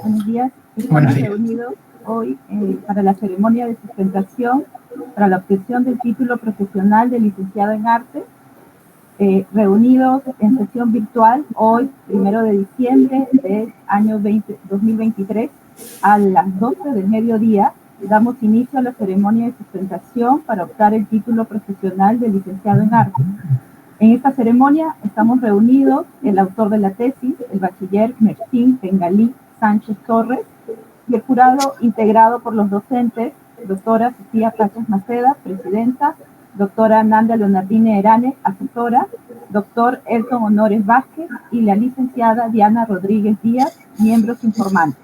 Buenos días. Buenos días. Reunidos hoy para la ceremonia de sustentación para la obtención del título profesional de licenciado en arte, reunidos en sesión virtual hoy, 1 de diciembre del año 2023, a las 12 del mediodía. Damos inicio a la ceremonia de sustentación para optar el título profesional de licenciado en arte. En esta ceremonia estamos reunidos el autor de la tesis, el bachiller Mercín Bengalí Sánchez Torres, y el jurado integrado por los docentes, doctora Sofía Pachas Maceda, presidenta, doctora Nanda Leonardine Herane, asesora, doctor Elton Honores Vázquez y la licenciada Diana Rodríguez Díaz, miembros informantes.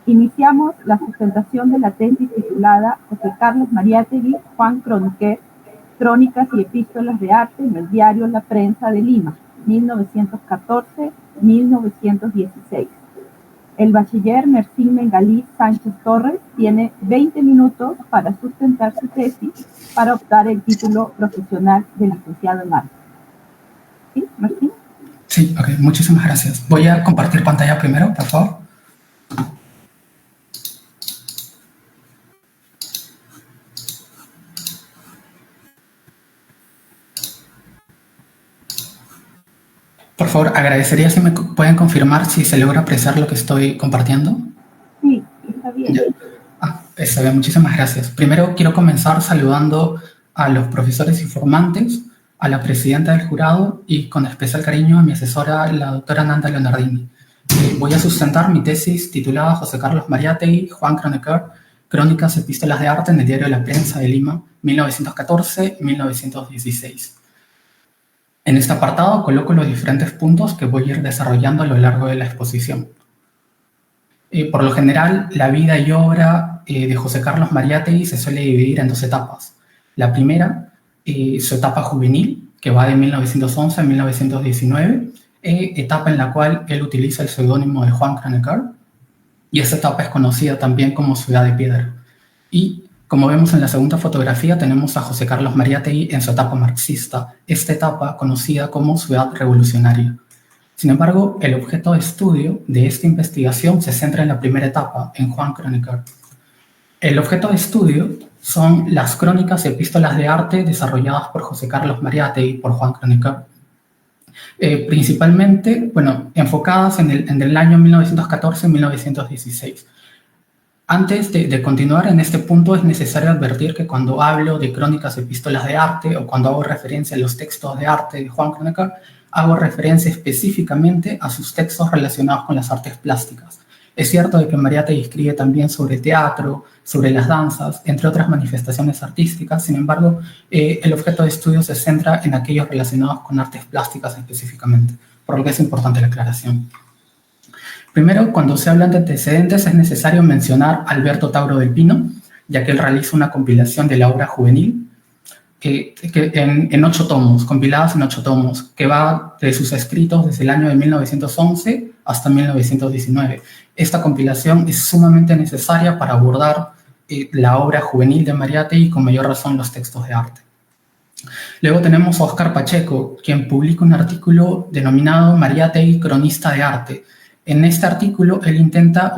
Iniciamos la sustentación de la tesis titulada José Carlos Mariátegui, Juan Croniquer, Crónicas y Epístolas de Arte en el diario La Prensa de Lima, 1914-1916. El bachiller Mercín Bengalí Sánchez Torres tiene 20 minutos para sustentar su tesis para optar el título profesional de licenciado en arte. ¿Sí, Mercín? Sí, ok, muchísimas gracias. Voy a compartir pantalla primero, por favor. Por favor, agradecería si me pueden confirmar si se logra apreciar lo que estoy compartiendo. Sí, está bien. Ya. Está bien, muchísimas gracias. Primero quiero comenzar saludando a los profesores informantes, a la presidenta del jurado y con especial cariño a mi asesora, la doctora Nanda Leonardini. Voy a sustentar mi tesis titulada José Carlos Mariátegui, Juan Croniquer, Crónicas y Epístolas de Arte en el diario La Prensa de Lima, 1914-1916. En este apartado coloco los diferentes puntos que voy a ir desarrollando a lo largo de la exposición. Por lo general, la vida y obra de José Carlos Mariátegui se suele dividir en dos etapas. La primera, su etapa juvenil, que va de 1911 a 1919, etapa en la cual él utiliza el seudónimo de Juan Croniquer, y esta etapa es conocida también como Ciudad de Piedra. Y como vemos en la segunda fotografía, tenemos a José Carlos Mariátegui en su etapa marxista, esta etapa conocida como Ciudad Revolucionaria. Sin embargo, el objeto de estudio de esta investigación se centra en la primera etapa, en Juan Croniquer. El objeto de estudio son las crónicas y epístolas de arte desarrolladas por José Carlos Mariátegui, por Juan Croniquer. Principalmente, enfocadas en el año 1914-1916. Antes de continuar en este punto, es necesario advertir que cuando hablo de crónicas y epístolas de arte o cuando hago referencia a los textos de arte de Juan Croniquer, hago referencia específicamente a sus textos relacionados con las artes plásticas. Es cierto de que Mariátegui escribe también sobre teatro, sobre las danzas, entre otras manifestaciones artísticas. Sin embargo, el objeto de estudio se centra en aquellos relacionados con artes plásticas específicamente, por lo que es importante la aclaración. Primero, cuando se hablan de antecedentes, es necesario mencionar a Alberto Tauro del Pino, ya que él realiza una compilación de la obra juvenil en 8 tomos, compiladas en 8 tomos, que va de sus escritos desde el año de 1911 hasta 1919. Esta compilación es sumamente necesaria para abordar la obra juvenil de Mariátegui y con mayor razón los textos de arte. Luego tenemos a Óscar Pacheco, quien publica un artículo denominado Mariátegui, cronista de arte. En este artículo él intenta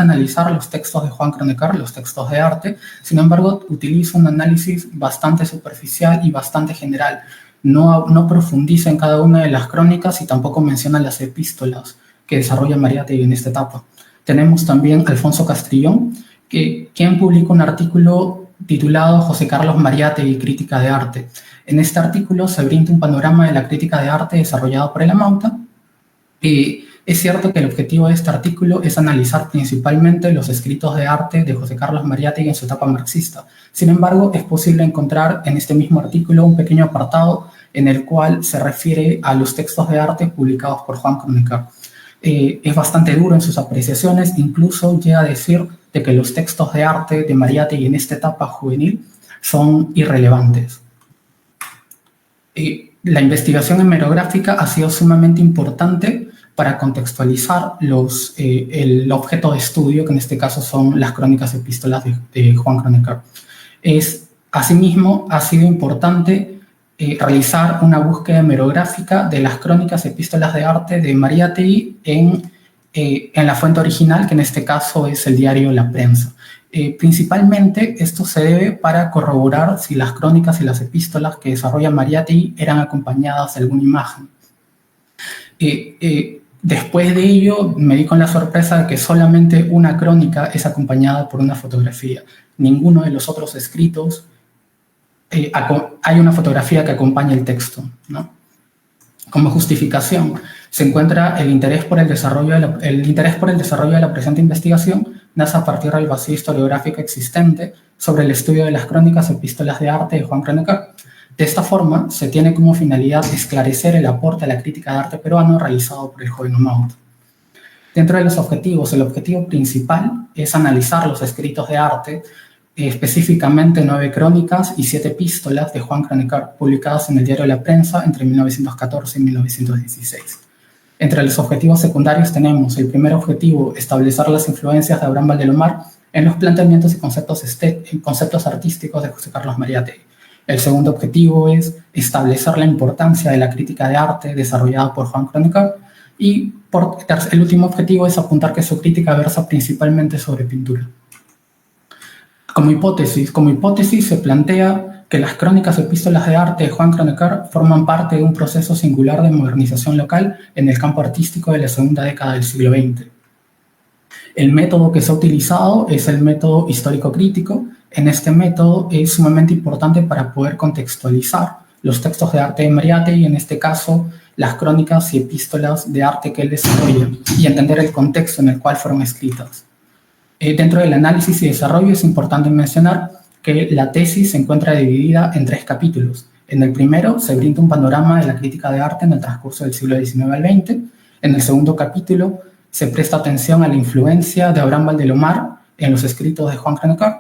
analizar los textos de Juan Croniquer, los textos de arte. Sin embargo, utiliza un análisis bastante superficial y bastante general. No profundiza en cada una de las crónicas y tampoco menciona las epístolas que desarrolla Mariátegui en esta etapa. Tenemos también a Alfonso Castrillón, quien publica un artículo titulado José Carlos Mariátegui, crítica de arte. En este artículo se brinda un panorama de la crítica de arte desarrollado por el Amauta. Es cierto que el objetivo de este artículo es analizar principalmente los escritos de arte de José Carlos Mariátegui en su etapa marxista. Sin embargo, es posible encontrar en este mismo artículo un pequeño apartado en el cual se refiere a los textos de arte publicados por Juan Croniquer. Es bastante duro en sus apreciaciones, incluso llega a decir de que los textos de arte de Mariátegui en esta etapa juvenil son irrelevantes. La investigación hemerográfica ha sido sumamente importante para contextualizar el objeto de estudio, que en este caso son las crónicas y epístolas de Juan Croniquer. Asimismo, ha sido importante realizar una búsqueda hemerográfica de las crónicas y epístolas de arte de Mariátegui en en la fuente original, que en este caso es el diario La Prensa. Principalmente esto se debe para corroborar si las crónicas y las epístolas que desarrolla Mariátegui eran acompañadas de alguna imagen. Después de ello me di con la sorpresa de que solamente una crónica es acompañada por una fotografía. Ninguno de los otros escritos hay una fotografía que acompaña el texto, ¿no? Como justificación se encuentra el interés por el desarrollo de la presente investigación nace a partir del vacío historiográfico existente sobre el estudio de las crónicas epístolas de arte de Juan Kronecker. De esta forma, se tiene como finalidad esclarecer el aporte a la crítica de arte peruano realizado por el joven Umaut. Dentro de los objetivos, el objetivo principal es analizar los escritos de arte, específicamente 9 crónicas y 7 epístolas de Juan Kronecker, publicadas en el diario La Prensa entre 1914 y 1916. Entre los objetivos secundarios tenemos el primer objetivo, establecer las influencias de Abraham Valdelomar en los planteamientos y conceptos artísticos de José Carlos Mariátegui. El segundo objetivo es establecer la importancia de la crítica de arte desarrollada por Juan Kronecker. Y el último objetivo es apuntar que su crítica versa principalmente sobre pintura. Como hipótesis se plantea que las crónicas o epístolas de arte de Juan Kronecker forman parte de un proceso singular de modernización local en el campo artístico de la segunda década del siglo XX. El método que se ha utilizado es el método histórico-crítico. En este método es sumamente importante para poder contextualizar los textos de arte de Mariátegui, en este caso las crónicas y epístolas de arte que él desarrolla, y entender el contexto en el cual fueron escritas. Dentro del análisis y desarrollo es importante mencionar que la tesis se encuentra dividida en 3 capítulos. En el primero se brinda un panorama de la crítica de arte en el transcurso del siglo XIX al XX. En el segundo capítulo se presta atención a la influencia de Abraham Valdelomar en los escritos de Juan Kronecker.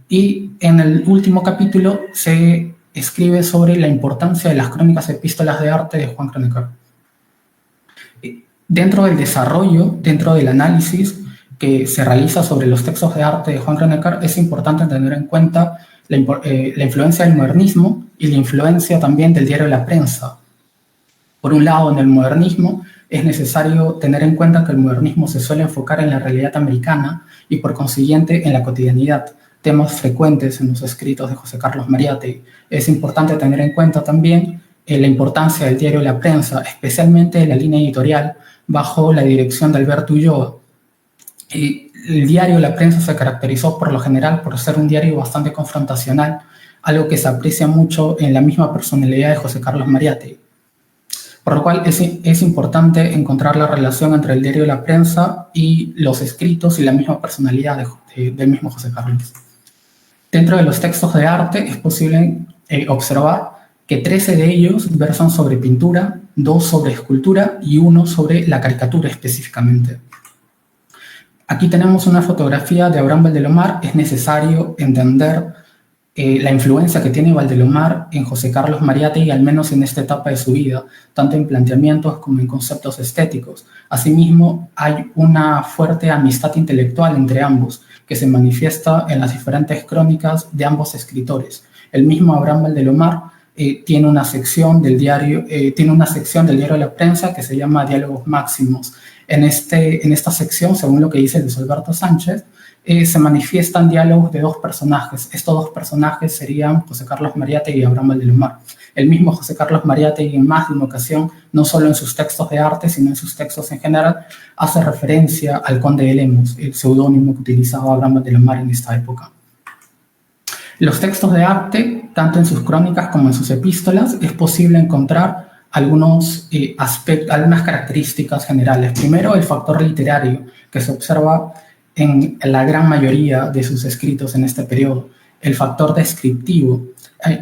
Y en el último capítulo se escribe sobre la importancia de las crónicas y epístolas de arte de Juan Kronecker. Dentro del desarrollo, dentro del análisis que se realiza sobre los textos de arte de Juan Kronecker, es importante tener en cuenta la influencia del modernismo y la influencia también del diario La Prensa. Por un lado, en el modernismo es necesario tener en cuenta que el modernismo se suele enfocar en la realidad americana y por consiguiente en la cotidianidad, temas frecuentes en los escritos de José Carlos Mariátegui. Es importante tener en cuenta también la importancia del diario La Prensa, especialmente de la línea editorial bajo la dirección de Alberto Ulloa. El diario La Prensa se caracterizó por lo general por ser un diario bastante confrontacional, algo que se aprecia mucho en la misma personalidad de José Carlos Mariátegui. Por lo cual es importante encontrar la relación entre el diario La Prensa y los escritos y la misma personalidad del mismo José Carlos. Dentro de los textos de arte es posible observar que 13 de ellos versan sobre pintura, 2 sobre escultura y 1 sobre la caricatura específicamente. Aquí tenemos una fotografía de Abraham Valdelomar. Es necesario entender la influencia que tiene Valdelomar en José Carlos Mariátegui, al menos en esta etapa de su vida, tanto en planteamientos como en conceptos estéticos. Asimismo, hay una fuerte amistad intelectual entre ambos, que se manifiesta en las diferentes crónicas de ambos escritores. El mismo Abraham Valdelomar tiene una sección del diario La Prensa que se llama Diálogos Máximos. En esta sección, según lo que dice Luis Alberto Sánchez, se manifiestan diálogos de 2 personajes. Estos 2 personajes serían José Carlos Mariátegui y Abraham Valdelomar. El mismo José Carlos Mariátegui, en más de una ocasión, no solo en sus textos de arte, sino en sus textos en general, hace referencia al conde de Lemos, el seudónimo que utilizaba Abraham Valdelomar en esta época. Los textos de arte, tanto en sus crónicas como en sus epístolas, es posible encontrar algunas características generales. Primero, el factor literario, que se observa en la gran mayoría de sus escritos en este periodo. El factor descriptivo,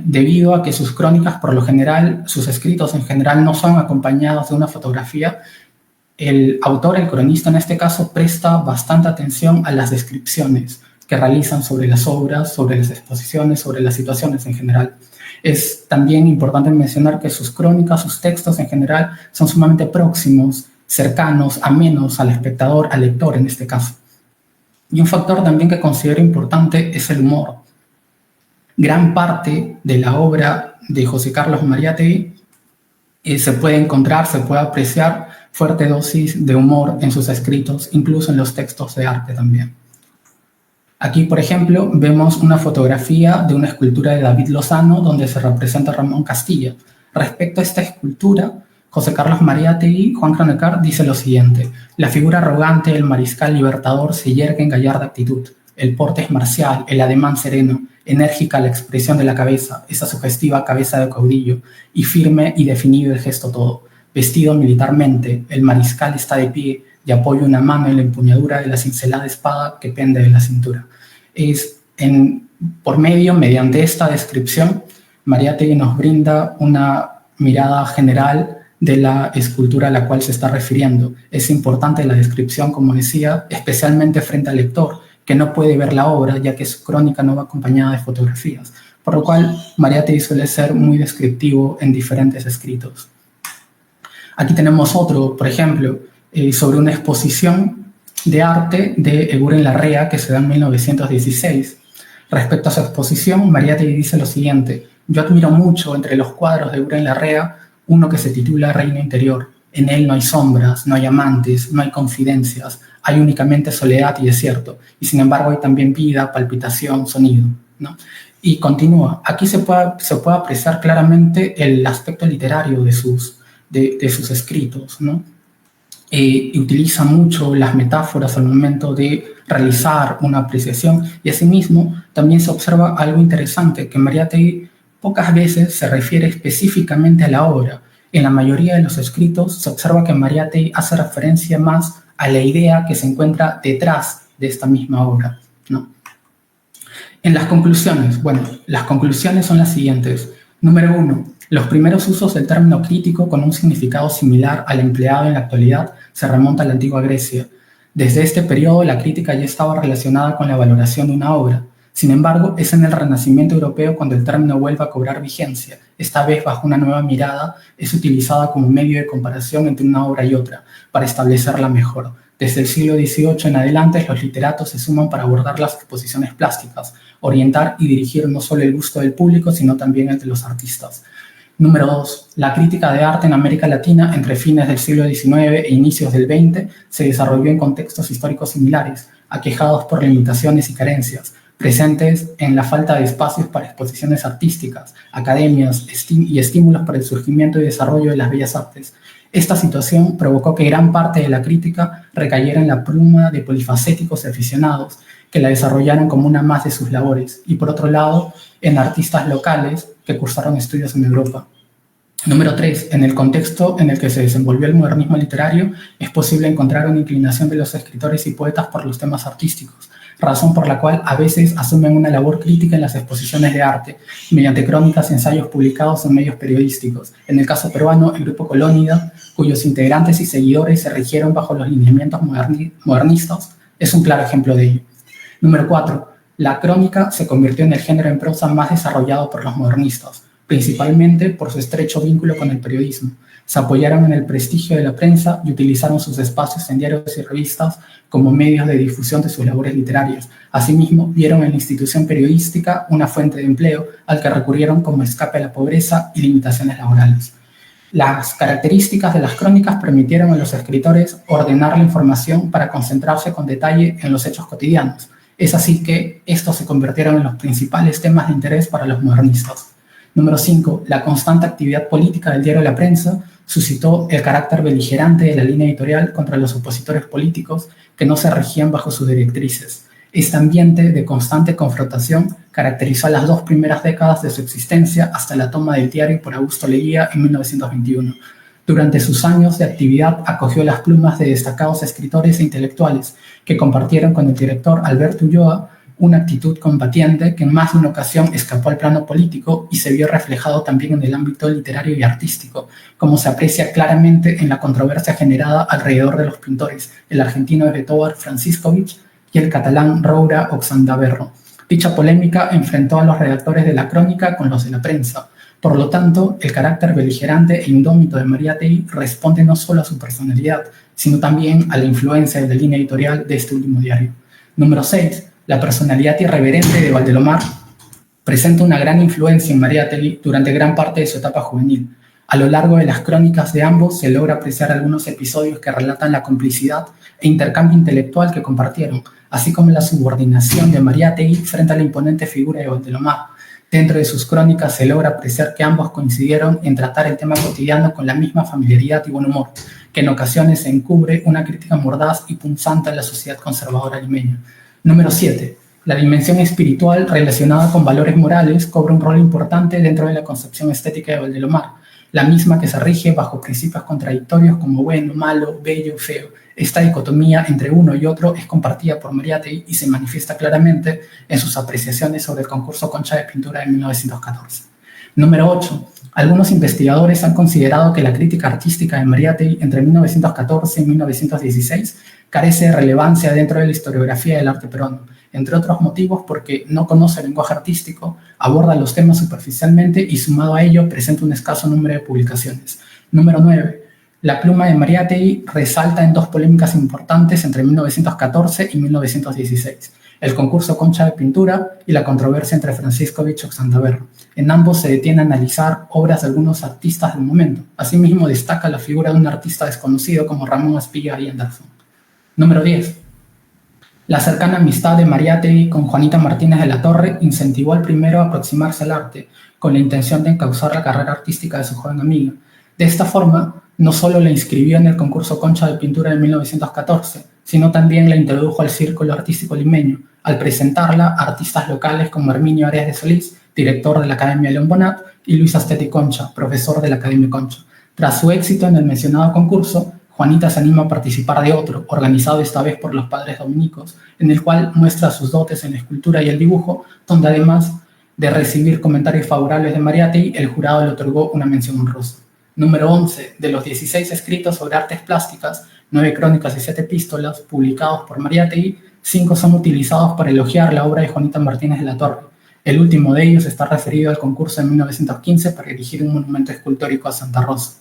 debido a que sus crónicas, por lo general, sus escritos en general no son acompañados de una fotografía, el autor, el cronista en este caso, presta bastante atención a las descripciones que realizan sobre las obras, sobre las exposiciones, sobre las situaciones en general. Es también importante mencionar que sus crónicas, sus textos en general, son sumamente próximos, cercanos, amenos al espectador, al lector en este caso. Y un factor también que considero importante es el humor. Gran parte de la obra de José Carlos Mariátegui se puede apreciar fuerte dosis de humor en sus escritos, incluso en los textos de arte también. Aquí, por ejemplo, vemos una fotografía de una escultura de David Lozano donde se representa a Ramón Castilla. Respecto a esta escultura, José Carlos Mariátegui, Juan Kronecker, dice lo siguiente: la figura arrogante del mariscal libertador se yergue en gallarda actitud. El porte es marcial, el ademán sereno, enérgica la expresión de la cabeza, esa sugestiva cabeza de caudillo, y firme y definido el gesto todo. Vestido militarmente, el mariscal está de pie y apoya una mano en la empuñadura de la cincelada espada que pende de la cintura. Mediante esta descripción, Mariátegui nos brinda una mirada general de la escultura a la cual se está refiriendo. Es importante la descripción, como decía, especialmente frente al lector, que no puede ver la obra, ya que su crónica no va acompañada de fotografías, por lo cual Mariátegui suele ser muy descriptivo en diferentes escritos. Aquí tenemos otro, por ejemplo, sobre una exposición de arte de Eguren Larrea que se da en 1916. Respecto a su exposición, Mariátegui dice lo siguiente: yo admiro mucho entre los cuadros de Eguren Larrea uno que se titula Reino Interior. En él no hay sombras, no hay amantes, no hay confidencias, hay únicamente soledad y desierto, y sin embargo hay también vida, palpitación, sonido, ¿no? Y continúa, aquí se puede apreciar claramente el aspecto literario de sus escritos, ¿no? Y utiliza mucho las metáforas al momento de realizar una apreciación, y asimismo también se observa algo interesante, que Mariátegui pocas veces se refiere específicamente a la obra. En la mayoría de los escritos se observa que Mariátegui hace referencia más a la idea que se encuentra detrás de esta misma obra, ¿no? En las conclusiones, las conclusiones son las siguientes. Número 1. Los primeros usos del término crítico con un significado similar al empleado en la actualidad se remonta a la antigua Grecia. Desde este periodo la crítica ya estaba relacionada con la valoración de una obra. Sin embargo, es en el Renacimiento europeo cuando el término vuelve a cobrar vigencia. Esta vez, bajo una nueva mirada, es utilizada como medio de comparación entre una obra y otra, para establecerla mejor. Desde el siglo XVIII en adelante, los literatos se suman para abordar las exposiciones plásticas, orientar y dirigir no solo el gusto del público, sino también el de los artistas. Número 2. La crítica de arte en América Latina entre fines del siglo XIX e inicios del XX se desarrolló en contextos históricos similares, aquejados por limitaciones y carencias, presentes en la falta de espacios para exposiciones artísticas, academias y estímulos para el surgimiento y desarrollo de las bellas artes. Esta situación provocó que gran parte de la crítica recayera en la pluma de polifacéticos aficionados que la desarrollaron como una más de sus labores, y por otro lado, en artistas locales que cursaron estudios en Europa. Número 3. En el contexto en el que se desenvolvió el modernismo literario, es posible encontrar una inclinación de los escritores y poetas por los temas artísticos, razón por la cual a veces asumen una labor crítica en las exposiciones de arte, mediante crónicas y ensayos publicados en medios periodísticos. En el caso peruano, el Grupo Colónida, cuyos integrantes y seguidores se rigieron bajo los lineamientos modernistas, es un claro ejemplo de ello. Número 4. La crónica se convirtió en el género en prosa más desarrollado por los modernistas, principalmente por su estrecho vínculo con el periodismo. Se apoyaron en el prestigio de la prensa y utilizaron sus espacios en diarios y revistas como medios de difusión de sus labores literarias. Asimismo, vieron en la institución periodística una fuente de empleo al que recurrieron como escape a la pobreza y limitaciones laborales. Las características de las crónicas permitieron a los escritores ordenar la información para concentrarse con detalle en los hechos cotidianos. Es así que estos se convirtieron en los principales temas de interés para los modernistas. Número 5. La constante actividad política del diario La Prensa suscitó el carácter beligerante de la línea editorial contra los opositores políticos que no se regían bajo sus directrices. Este ambiente de constante confrontación caracterizó las 2 primeras décadas de su existencia hasta la toma del diario por Augusto Leguía en 1921. Durante sus años de actividad acogió las plumas de destacados escritores e intelectuales que compartieron con el director Alberto Ulloa una actitud combatiente que en más de una ocasión escapó al plano político y se vio reflejado también en el ámbito literario y artístico, como se aprecia claramente en la controversia generada alrededor de los pintores, el argentino Betóvar Franciscovich y el catalán Roura Oxandaberro. Dicha polémica enfrentó a los redactores de la crónica con los de la prensa. Por lo tanto, el carácter beligerante e indómito de Mariátegui responde no solo a su personalidad, sino también a la influencia de la línea editorial de este último diario. Número 6. La personalidad irreverente de Valdelomar presenta una gran influencia en Mariátegui durante gran parte de su etapa juvenil. A lo largo de las crónicas de ambos se logra apreciar algunos episodios que relatan la complicidad e intercambio intelectual que compartieron, así como la subordinación de Mariátegui frente a la imponente figura de Valdelomar. Dentro de sus crónicas se logra apreciar que ambos coincidieron en tratar el tema cotidiano con la misma familiaridad y buen humor, que en ocasiones se encubre una crítica mordaz y punzante a la sociedad conservadora limeña. Número 7. La dimensión espiritual relacionada con valores morales cobra un rol importante dentro de la concepción estética de Valdelomar, la misma que se rige bajo principios contradictorios como bueno, malo, bello, feo. Esta dicotomía entre uno y otro es compartida por Mariátegui y se manifiesta claramente en sus apreciaciones sobre el concurso Concha de Pintura de 1914. Número 8. Algunos investigadores han considerado que la crítica artística de Mariátegui entre 1914 y 1916 carece de relevancia dentro de la historiografía del arte peruano, entre otros motivos porque no conoce el lenguaje artístico, aborda los temas superficialmente y sumado a ello presenta un escaso número de publicaciones. Número 9. La pluma de Mariátegui resalta en dos polémicas importantes entre 1914 y 1916, el concurso Concha de Pintura y la controversia entre Franciscovich y Oxandaverro. En ambos se detiene a analizar obras de algunos artistas del momento. Asimismo, destaca la figura de un artista desconocido como Ramón Aspilla y Anderson. Número 10. La cercana amistad de Mariátegui con Juanita Martínez de la Torre incentivó al primero a aproximarse al arte, con la intención de encauzar la carrera artística de su joven amiga. De esta forma, no solo la inscribió en el concurso Concha de Pintura de 1914, sino también la introdujo al círculo artístico limeño, al presentarla a artistas locales como Herminio Arias de Solís, director de la Academia León Bonat, y Luis Astetti Concha, profesor de la Academia Concha. Tras su éxito en el mencionado concurso, Juanita se anima a participar de otro, organizado esta vez por los padres dominicos, en el cual muestra sus dotes en la escultura y el dibujo, donde además de recibir comentarios favorables de Mariátegui, el jurado le otorgó una mención honrosa. Número 11. De los 16 escritos sobre artes plásticas, 9 crónicas y 7 epístolas publicados por Mariátegui, 5 son utilizados para elogiar la obra de Juanita Martínez de la Torre. El último de ellos está referido al concurso de 1915 para erigir un monumento escultórico a Santa Rosa.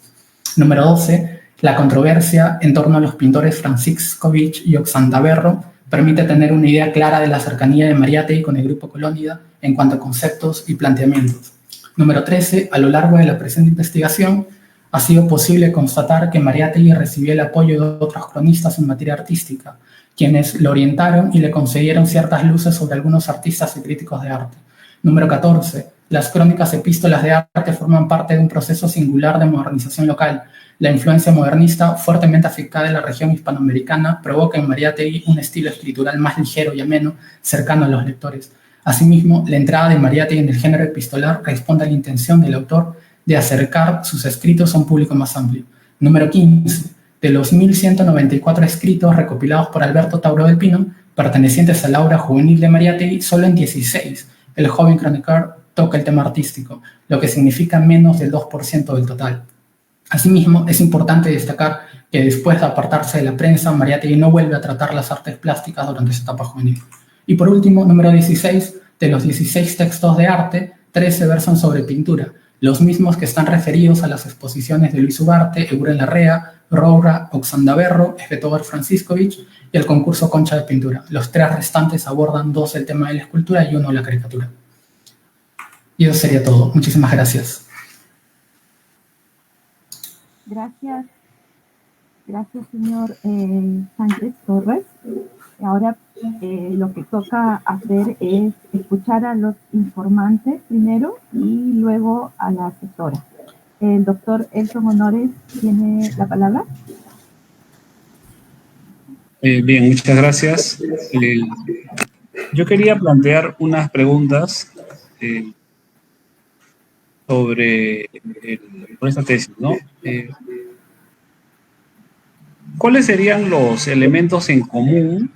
Número 12. La controversia en torno a los pintores Franciscovich y Oxandaverro permite tener una idea clara de la cercanía de Mariátegui con el grupo Colónida en cuanto a conceptos y planteamientos. Número 13. A lo largo de la presente investigación, ha sido posible constatar que Mariátegui recibió el apoyo de otros cronistas en materia artística, quienes lo orientaron y le concedieron ciertas luces sobre algunos artistas y críticos de arte. Número 14. Las crónicas epístolas de arte forman parte de un proceso singular de modernización local. La influencia modernista, fuertemente afincada en la región hispanoamericana, provoca en Mariátegui un estilo escritural más ligero y ameno, cercano a los lectores. Asimismo, la entrada de Mariátegui en el género epistolar responde a la intención del autor de acercar sus escritos a un público más amplio. Número 15. De los 1194 escritos recopilados por Alberto Tauro del Pino, pertenecientes a la obra juvenil de Mariátegui, solo en 16 el joven crónico toca el tema artístico, lo que significa menos del 2% del total. Asimismo, es importante destacar que después de apartarse de la prensa, Mariátegui no vuelve a tratar las artes plásticas durante su etapa juvenil. Y por último, número 16, de los 16 textos de arte, 13 versan sobre pintura, los mismos que están referidos a las exposiciones de Luis Ugarte, Euren Larrea, Roura, Oxandaverro, Esbetover Franciscovich y el concurso Concha de Pintura. Los 3 restantes abordan 2 el tema de la escultura y 1 la caricatura. Y eso sería todo. Muchísimas gracias. Gracias. Gracias, señor Sánchez Torres. Ahora lo que toca hacer es escuchar a los informantes primero y luego a la asesora. El doctor Elson Honores tiene la palabra. Bien, muchas gracias. Yo quería plantear unas preguntas sobre esta tesis, ¿no? ¿Cuáles serían los elementos en común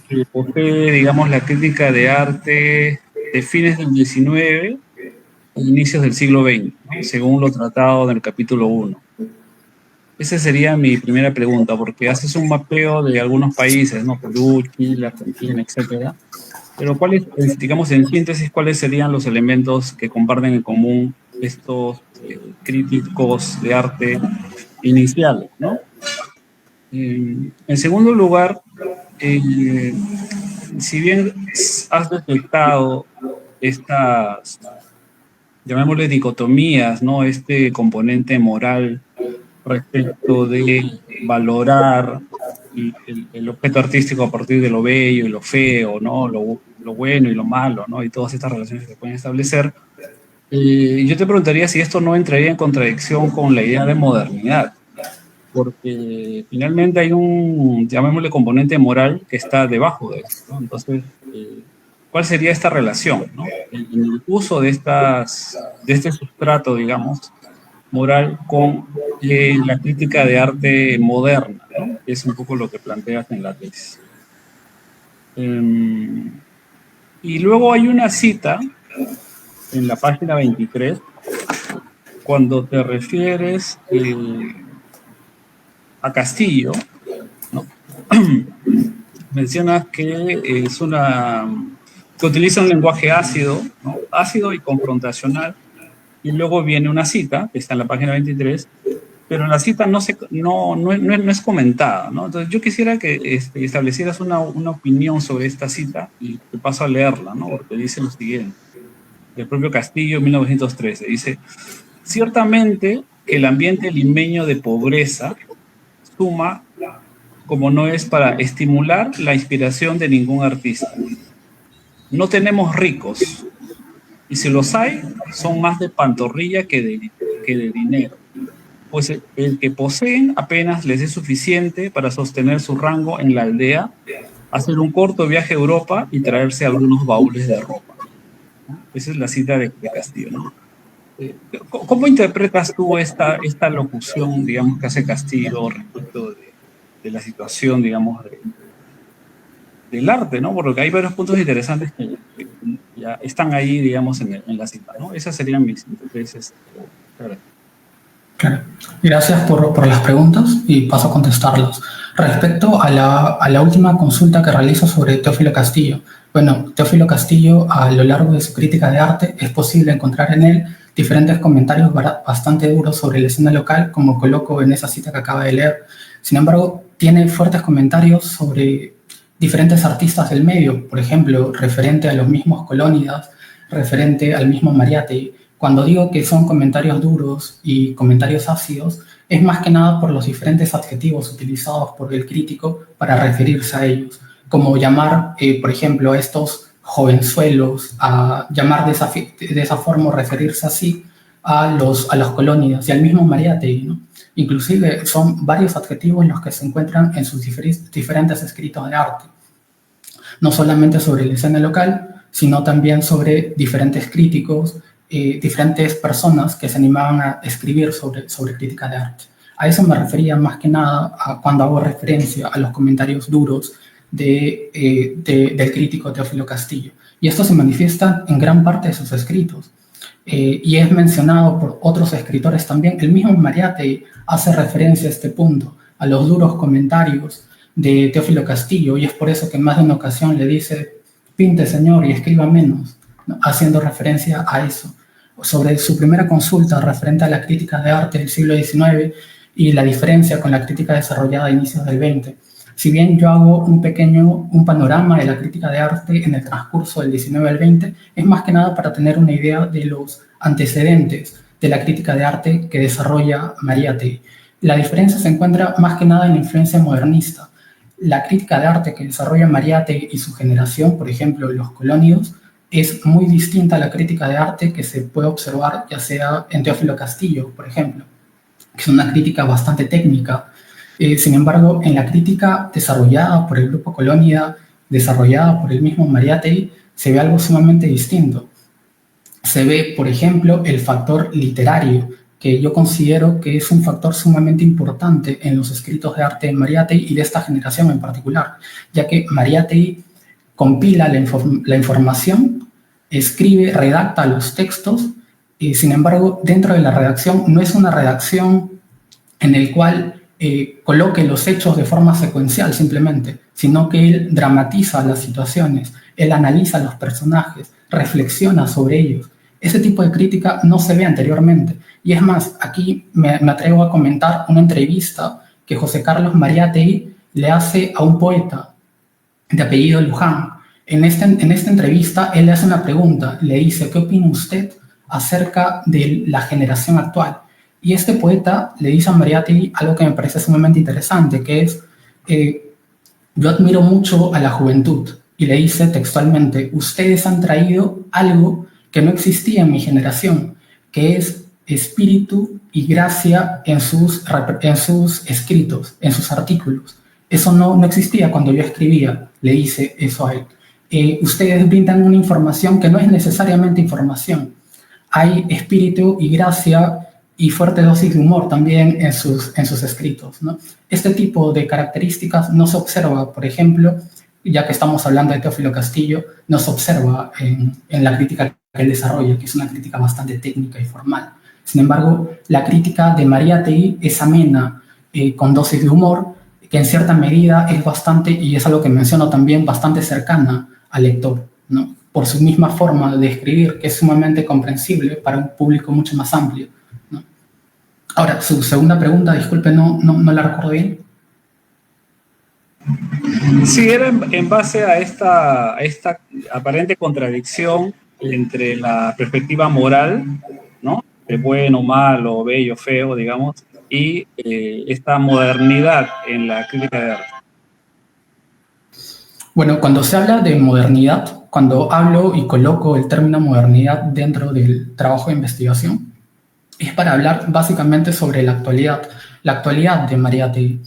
que posee, digamos, la crítica de arte de fines del XIX e inicios del siglo XX, ¿no? Según lo tratado en el capítulo 1? Esa sería mi primera pregunta, porque haces un mapeo de algunos países, ¿no? Perú, Chile, Argentina, etcétera. Pero ¿cuáles, digamos, en síntesis, cuáles serían los elementos que comparten en común estos críticos de arte iniciales, ¿no? En segundo lugar, si bien has detectado estas llamémosle dicotomías, ¿no? Este componente moral respecto de valorar el objeto artístico a partir de lo bello y lo feo, ¿no? Lo bueno y lo malo, ¿no? Y todas estas relaciones que se pueden establecer. Yo te preguntaría si esto no entraría en contradicción con la idea de modernidad, porque finalmente hay un, llamémosle, componente moral que está debajo de esto, ¿no? Entonces, ¿cuál sería esta relación, ¿no? En el uso de este sustrato, digamos, moral con la crítica de arte moderna, ¿no? Es un poco lo que planteas en la tesis. Y luego hay una cita en la página 23, cuando te refieres a Castillo, ¿no? Mencionas que que utiliza un lenguaje ácido, ¿no? Ácido y confrontacional, y luego viene una cita, que está en la página 23, pero la cita no es comentada, ¿no? Entonces yo quisiera que establecieras una opinión sobre esta cita y te paso a leerla, ¿no? Porque dice lo siguiente, del propio Castillo, 1913, dice: ciertamente que el ambiente limeño de pobreza suma, como no es para estimular la inspiración de ningún artista. No tenemos ricos, y si los hay, son más de pantorrilla que de dinero, pues el que poseen apenas les es suficiente para sostener su rango en la aldea, hacer un corto viaje a Europa y traerse algunos baúles de ropa. Esa es la cita de Castillo, ¿no? ¿Cómo interpretas tú esta locución, digamos, que hace Castillo respecto de la situación, digamos, del arte, ¿no? Porque hay varios puntos interesantes que ya están ahí, digamos, en la cita, ¿no? Esas serían mis intereses. Claro. Gracias por las preguntas y paso a contestarlas. Respecto a la última consulta que realizo sobre Teófilo Castillo. Bueno, Teófilo Castillo, a lo largo de su crítica de arte, es posible encontrar en él diferentes comentarios bastante duros sobre la escena local, como coloco en esa cita que acaba de leer. Sin embargo, tiene fuertes comentarios sobre diferentes artistas del medio, por ejemplo, referente a los mismos Colónidas, referente al mismo Mariátegui. Cuando digo que son comentarios duros y comentarios ácidos, es más que nada por los diferentes adjetivos utilizados por el crítico para referirse a ellos, como llamar, por ejemplo, a estos jovenzuelos, a llamar de esa forma o referirse así a los Colónidas y al mismo Mariátegui, ¿no? Inclusive son varios adjetivos los que se encuentran en sus diferentes escritos de arte, no solamente sobre la escena local, sino también sobre diferentes críticos, diferentes personas que se animaban a escribir sobre crítica de arte. A eso me refería más que nada cuando hago referencia a los comentarios duros del crítico Teófilo Castillo. Y esto se manifiesta en gran parte de sus escritos. Y es mencionado por otros escritores también. El mismo Mariátegui hace referencia a este punto, a los duros comentarios de Teófilo Castillo, y es por eso que en más de una ocasión le dice: pinte, señor, y escriba menos, ¿no? Haciendo referencia a eso. Sobre su primera consulta referente a la crítica de arte del siglo XIX y la diferencia con la crítica desarrollada a inicios del XX. Si bien yo hago un panorama de la crítica de arte en el transcurso del XIX al XX, es más que nada para tener una idea de los antecedentes de la crítica de arte que desarrolla Mariátegui. La diferencia se encuentra más que nada en la influencia modernista. La crítica de arte que desarrolla Mariátegui y su generación, por ejemplo, los Colónidos, es muy distinta a la crítica de arte que se puede observar ya sea en Teófilo Castillo, por ejemplo, que es una crítica bastante técnica. Sin embargo, en la crítica desarrollada por el grupo Colónida, desarrollada por el mismo Mariátegui, se ve algo sumamente distinto. Se ve, por ejemplo, el factor literario, que yo considero que es un factor sumamente importante en los escritos de arte de Mariátegui y de esta generación en particular, ya que Mariátegui compila la información, escribe, redacta los textos, y sin embargo, dentro de la redacción no es una redacción en el cual coloque los hechos de forma secuencial simplemente, sino que él dramatiza las situaciones, él analiza los personajes, reflexiona sobre ellos. Ese tipo de crítica no se ve anteriormente. Y es más, aquí me atrevo a comentar una entrevista que José Carlos Mariátegui le hace a un poeta de apellido Luján. En esta entrevista, él le hace una pregunta, le dice: ¿qué opina usted acerca de la generación actual. Y este poeta le dice a Mariátegui algo que me parece sumamente interesante, que es, yo admiro mucho a la juventud, y le dice textualmente, ustedes han traído algo que no existía en mi generación, que es espíritu y gracia en sus escritos, en sus artículos. Eso no existía cuando yo escribía, le dice eso a él. Ustedes brindan una información que no es necesariamente información. Hay espíritu y gracia y fuerte dosis de humor también en sus escritos, ¿no? Este tipo de características no se observa, por ejemplo, ya que estamos hablando de Teófilo Castillo, no se observa en la crítica que él desarrolla, que es una crítica bastante técnica y formal. Sin embargo, la crítica de Mariátegui es amena, con dosis de humor, que en cierta medida es bastante, y es algo que menciono también, bastante cercana al lector, ¿no? Por su misma forma de escribir, que es sumamente comprensible para un público mucho más amplio, ¿no? Ahora, su segunda pregunta, disculpe, no la recuerdo bien. Sí, era en base a esta aparente contradicción entre la perspectiva moral, ¿no? De bueno, malo, bello, feo, digamos, y esta modernidad en la crítica de arte. Bueno, cuando se habla de modernidad, cuando hablo y coloco el término modernidad dentro del trabajo de investigación, es para hablar básicamente sobre la actualidad de Mariátegui.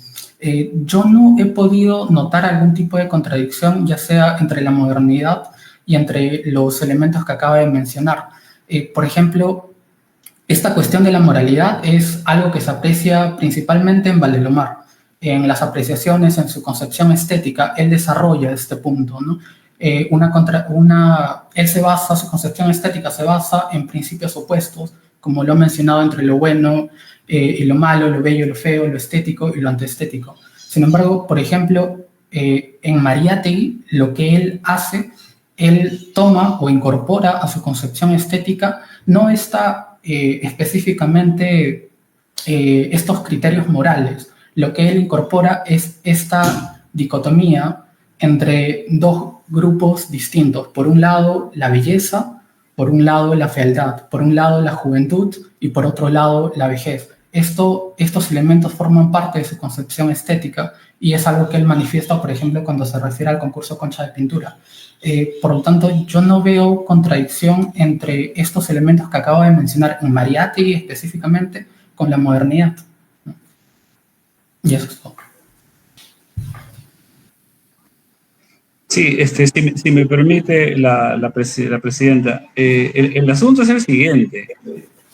Yo no he podido notar algún tipo de contradicción, ya sea entre la modernidad y entre los elementos que acaba de mencionar. Por ejemplo, esta cuestión de la moralidad es algo que se aprecia principalmente en Valdemar. En las apreciaciones, en su concepción estética, él desarrolla este punto, ¿no? Su concepción estética se basa en principios opuestos, como lo he mencionado, entre lo bueno y lo malo, lo bello, lo feo, lo estético y lo antiestético. Sin embargo, por ejemplo, en Mariátegui, lo que él hace, él toma o incorpora a su concepción estética, no está específicamente estos criterios morales. Lo que él incorpora es esta dicotomía entre dos grupos distintos. Por un lado, la belleza, por un lado, la fealdad, por un lado, la juventud y por otro lado, la vejez. Estos elementos forman parte de su concepción estética y es algo que él manifiesta, por ejemplo, cuando se refiere al concurso Concha de Pintura. Por lo tanto, yo no veo contradicción entre estos elementos que acabo de mencionar en Mariátegui específicamente con la modernidad, ¿no? Y eso es todo. Sí, si me permite la presidenta, el asunto es el siguiente.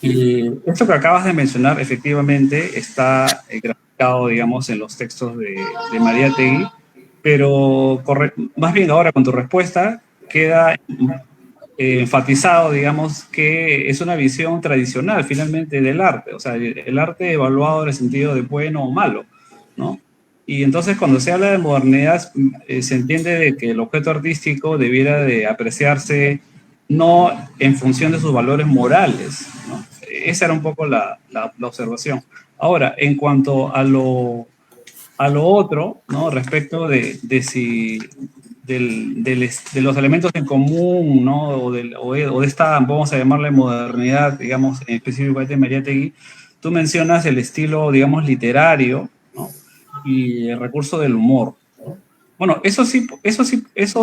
Esto que acabas de mencionar efectivamente está graficado, digamos, en los textos de Mariátegui, pero más bien ahora con tu respuesta queda enfatizado, digamos, que es una visión tradicional finalmente del arte, o sea, el arte evaluado en el sentido de bueno o malo, ¿no? Y entonces cuando se habla de modernidad se entiende de que el objeto artístico debiera de apreciarse no en función de sus valores morales, ¿no? Esa era un poco la observación. Ahora, en cuanto a lo otro, ¿no? Respecto de los elementos en común, ¿no? o de esta, vamos a llamarle modernidad, digamos, en específico de Mariátegui, tú mencionas el estilo, digamos, literario, ¿no? Y el recurso del humor. Bueno, eso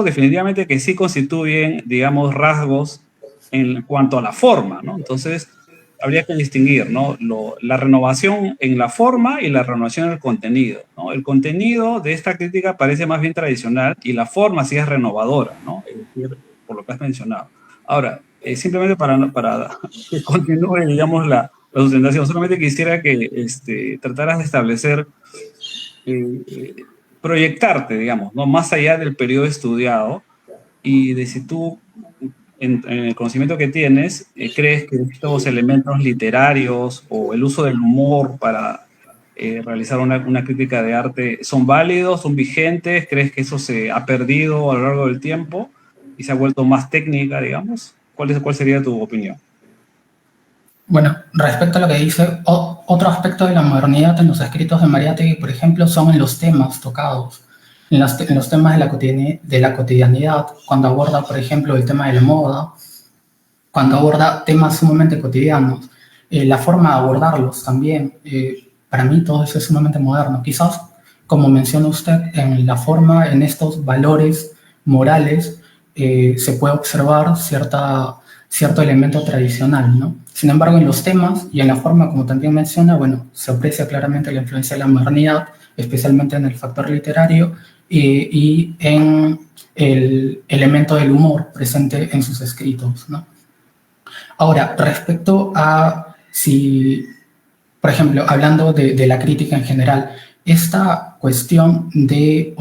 definitivamente que sí constituyen, digamos, rasgos en cuanto a la forma, ¿no? Entonces, habría que distinguir, ¿no? La renovación en la forma y la renovación en el contenido, ¿no? El contenido de esta crítica parece más bien tradicional y la forma sí es renovadora, ¿no? Es decir, por lo que has mencionado. Ahora, simplemente para que continúe, digamos, la sustentación, solamente quisiera que trataras de establecer, proyectarte, digamos, ¿no? Más allá del periodo estudiado y de si tú, en el conocimiento que tienes, crees que estos elementos literarios o el uso del humor para realizar una crítica de arte son válidos, son vigentes, crees que eso se ha perdido a lo largo del tiempo y se ha vuelto más técnica, digamos. ¿Cuál sería tu opinión? Bueno, respecto a lo que dice, otro aspecto de la modernidad en los escritos de Mariátegui, por ejemplo, son en los temas tocados, en los temas de la cotidianidad, cuando aborda, por ejemplo, el tema de la moda, cuando aborda temas sumamente cotidianos, la forma de abordarlos también, para mí todo eso es sumamente moderno. Quizás, como menciona usted, en la forma, en estos valores morales, se puede observar cierto elemento tradicional, ¿no? Sin embargo, en los temas y en la forma, como también menciona, bueno, se aprecia claramente la influencia de la modernidad, especialmente en el factor literario y en el elemento del humor presente en sus escritos, ¿no? Ahora, respecto a si, por ejemplo, hablando de la crítica en general, esta cuestión de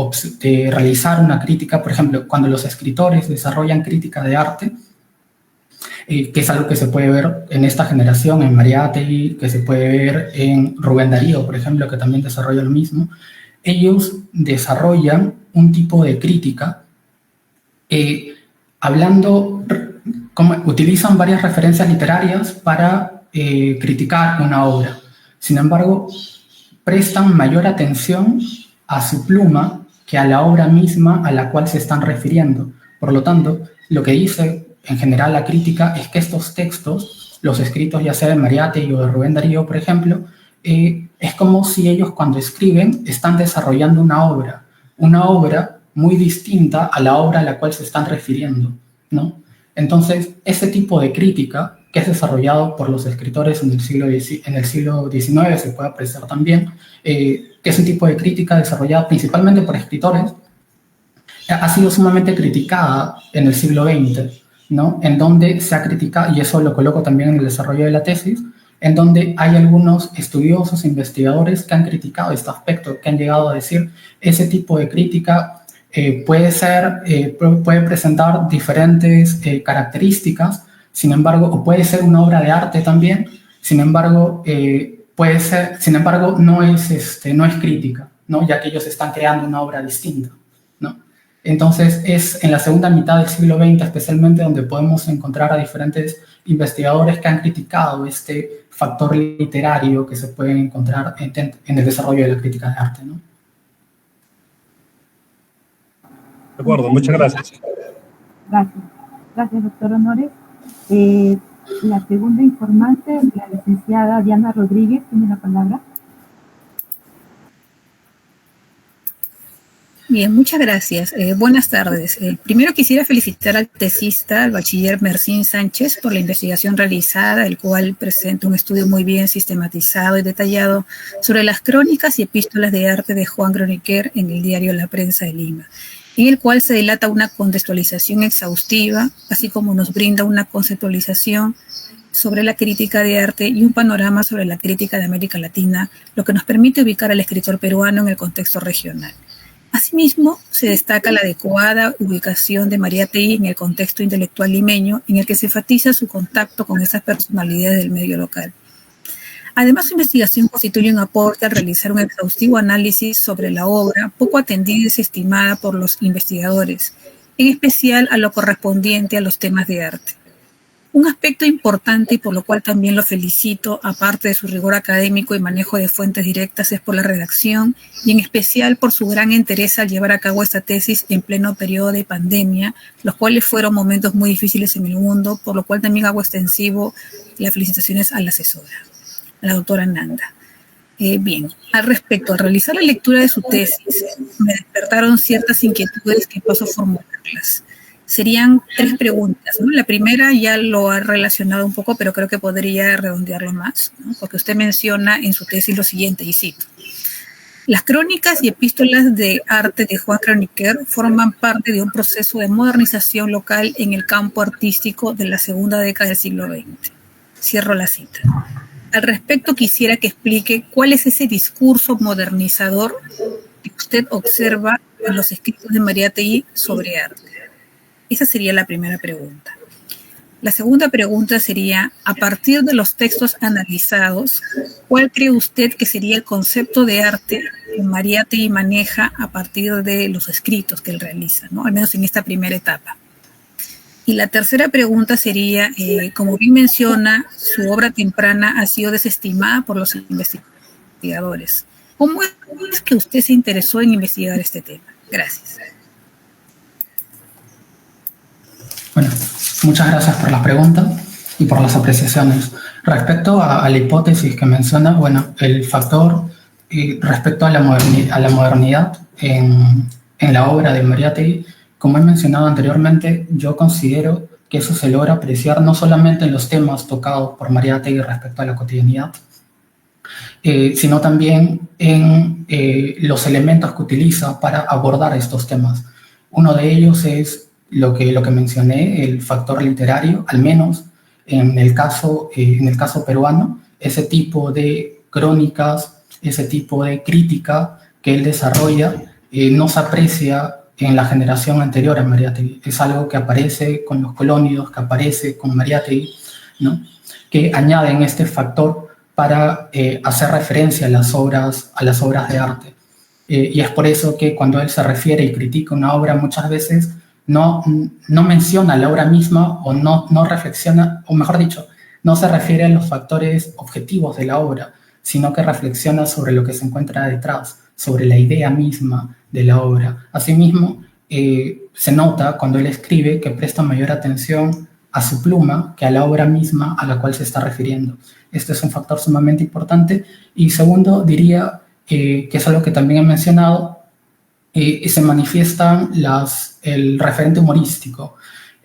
realizar una crítica, por ejemplo, cuando los escritores desarrollan crítica de arte, que es algo que se puede ver en esta generación, en Mariátegui, que se puede ver en Rubén Darío, por ejemplo, que también desarrolla lo mismo, ellos desarrollan un tipo de crítica utilizan varias referencias literarias para criticar una obra. Sin embargo, prestan mayor atención a su pluma que a la obra misma a la cual se están refiriendo. Por lo tanto, lo que dice en general la crítica es que estos textos, los escritos ya sea de Mariátegui o de Rubén Darío, por ejemplo, es como si ellos cuando escriben están desarrollando una obra muy distinta a la obra a la cual se están refiriendo, ¿no? Entonces, ese tipo de crítica que es desarrollado por los escritores en el siglo XIX, se puede apreciar también, que es un tipo de crítica desarrollada principalmente por escritores, ha sido sumamente criticada en el siglo XX, ¿no? En donde se ha criticado, y eso lo coloco también en el desarrollo de la tesis, en donde hay algunos estudiosos, investigadores que han criticado este aspecto, que han llegado a decir ese tipo de crítica puede presentar diferentes características, sin embargo, o puede ser una obra de arte también, sin embargo, no es crítica, ¿no? Ya que ellos están creando una obra distinta, ¿no? Entonces, es en la segunda mitad del siglo XX, especialmente, donde podemos encontrar a diferentes investigadores que han criticado este factor literario que se puede encontrar en el desarrollo de la crítica de arte, ¿no? De acuerdo, muchas gracias. Gracias, doctor Honores. La segunda informante, la licenciada Diana Rodríguez, tiene la palabra. Bien, muchas gracias. Buenas tardes. Primero quisiera felicitar al tesista, al bachiller Mercín Sánchez, por la investigación realizada, el cual presenta un estudio muy bien sistematizado y detallado sobre las crónicas y epístolas de arte de Juan Croniquer en el diario La Prensa de Lima, en el cual se delata una contextualización exhaustiva, así como nos brinda una conceptualización sobre la crítica de arte y un panorama sobre la crítica de América Latina, lo que nos permite ubicar al escritor peruano en el contexto regional. Asimismo, se destaca la adecuada ubicación de Mariátegui en el contexto intelectual limeño, en el que se enfatiza su contacto con esas personalidades del medio local. Además, su investigación constituye un aporte al realizar un exhaustivo análisis sobre la obra, poco atendida y desestimada por los investigadores, en especial a lo correspondiente a los temas de arte. Un aspecto importante y por lo cual también lo felicito, aparte de su rigor académico y manejo de fuentes directas, es por la redacción y en especial por su gran interés al llevar a cabo esta tesis en pleno periodo de pandemia, los cuales fueron momentos muy difíciles en el mundo, por lo cual también hago extensivo las felicitaciones a la asesora, a la doctora Nanda. Bien, al respecto, al realizar la lectura de su tesis, me despertaron ciertas inquietudes que paso a formularlas. Serían 3 preguntas, ¿no? La primera ya lo ha relacionado un poco, pero creo que podría redondearlo más, ¿no? Porque usted menciona en su tesis lo siguiente, y cito: las crónicas y epístolas de arte de Juan Croniquer forman parte de un proceso de modernización local en el campo artístico de la segunda década del siglo XX. Cierro la cita. Al respecto, quisiera que explique cuál es ese discurso modernizador que usted observa en los escritos de Mariátegui sobre arte. Esa sería la primera pregunta. La segunda pregunta sería, a partir de los textos analizados, ¿cuál cree usted que sería el concepto de arte que Mariátegui maneja a partir de los escritos que él realiza, ¿no? Al menos en esta primera etapa? Y la tercera pregunta sería, como bien menciona, su obra temprana ha sido desestimada por los investigadores. ¿Cómo es que usted se interesó en investigar este tema? Gracias. Bueno, muchas gracias por la pregunta. y por las apreciaciones. Respecto a la hipótesis que menciona, bueno, el factor respecto a la modernidad en la obra de Mariátegui, como he mencionado anteriormente, yo considero que eso se logra apreciar no solamente en los temas tocados por Mariátegui respecto a la cotidianidad, sino también en los elementos que utiliza para abordar estos temas. Uno de ellos es lo que mencioné, el factor literario, al menos en el caso peruano, ese tipo de crónicas, ese tipo de crítica que él desarrolla no se aprecia en la generación anterior a Mariátegui. Es algo que aparece con los colónidos, que aparece con Mariátegui, ¿no? Que añaden este factor para hacer referencia a las obras de arte. Y es por eso que cuando él se refiere y critica una obra, muchas veces no menciona la obra misma o no reflexiona, o mejor dicho, no se refiere a los factores objetivos de la obra, sino que reflexiona sobre lo que se encuentra detrás, sobre la idea misma de la obra. Asimismo, se nota cuando él escribe que presta mayor atención a su pluma que a la obra misma a la cual se está refiriendo. Este es un factor sumamente importante. Y segundo, diría que es algo que también he mencionado, se manifiestan el referente humorístico,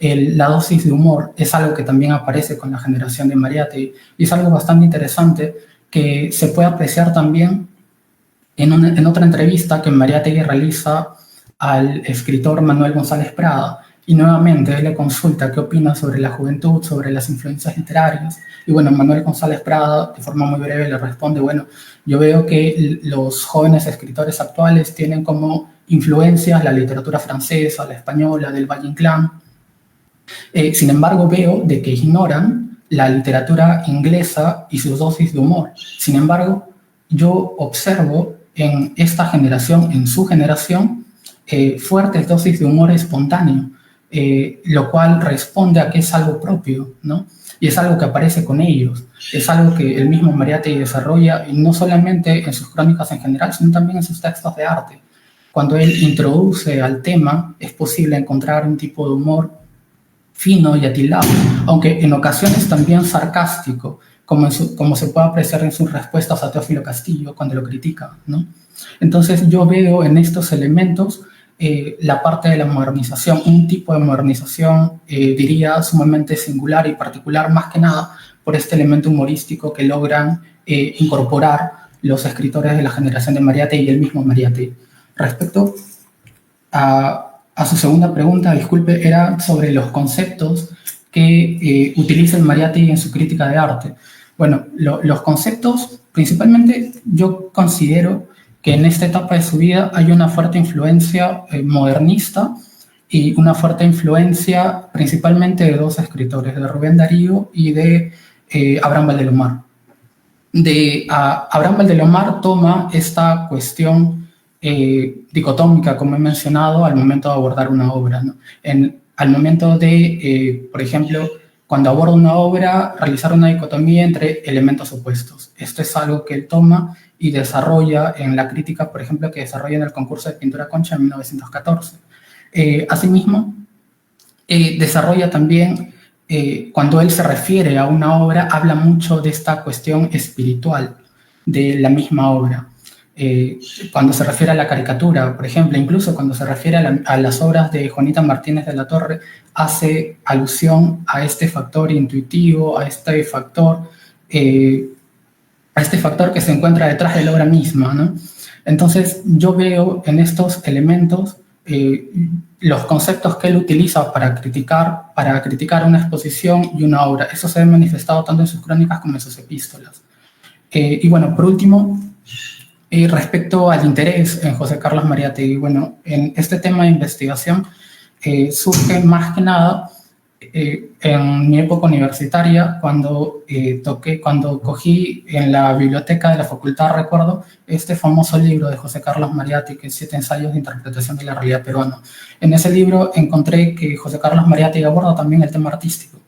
la dosis de humor, es algo que también aparece con la generación de Mariátegui, y es algo bastante interesante que se puede apreciar también en otra entrevista que Mariátegui realiza al escritor Manuel González Prada, y nuevamente él le consulta qué opina sobre la juventud, sobre las influencias literarias, y bueno, Manuel González Prada, de forma muy breve, le responde, bueno, yo veo que los jóvenes escritores actuales tienen como influencias la literatura francesa, la española, del Valle Inclán. Sin embargo, veo de que ignoran la literatura inglesa y sus dosis de humor. Sin embargo, yo observo en esta generación, en su generación, fuertes dosis de humor espontáneo, lo cual responde a que es algo propio, ¿no? Y es algo que aparece con ellos, es algo que el mismo Mariátegui desarrolla, y no solamente en sus crónicas en general, sino también en sus textos de arte. Cuando él introduce al tema, es posible encontrar un tipo de humor fino y atilado, aunque en ocasiones también sarcástico, como se puede apreciar en sus respuestas a Teófilo Castillo cuando lo critica, ¿no? Entonces yo veo en estos elementos la parte de la modernización, un tipo de modernización, diría, sumamente singular y particular, más que nada por este elemento humorístico que logran incorporar los escritores de la generación de Mariátegui y el mismo Mariátegui. Respecto a su segunda pregunta, disculpe, era sobre los conceptos que utiliza el Mariátegui en su crítica de arte. Bueno, los conceptos, principalmente yo considero que en esta etapa de su vida hay una fuerte influencia modernista y una fuerte influencia principalmente de dos escritores, de Rubén Darío y de Abraham Valdelomar. Abraham Valdelomar toma esta cuestión dicotómica, como he mencionado, al momento de abordar una obra, ¿no? Al momento de, por ejemplo, cuando aborda una obra, realizar una dicotomía entre elementos opuestos. Esto es algo que él toma y desarrolla en la crítica, por ejemplo, que desarrolla en el concurso de pintura Concha en 1914. Asimismo, desarrolla también, cuando él se refiere a una obra, habla mucho de esta cuestión espiritual de la misma obra. Cuando se refiere a la caricatura, por ejemplo, incluso cuando se refiere a las obras de Juanita Martínez de la Torre, hace alusión a este factor intuitivo, a este factor que se encuentra detrás de la obra misma, ¿no? Entonces, yo veo en estos elementos los conceptos que él utiliza para criticar una exposición y una obra. Eso se ha manifestado tanto en sus crónicas como en sus epístolas. Y bueno, por último, respecto al interés en José Carlos Mariátegui, bueno, en este tema de investigación surge más que nada en mi época universitaria, cuando cogí en la biblioteca de la facultad, recuerdo, este famoso libro de José Carlos Mariátegui, que es 7 ensayos de interpretación de la realidad peruana. En ese libro encontré que José Carlos Mariátegui aborda también el tema artístico.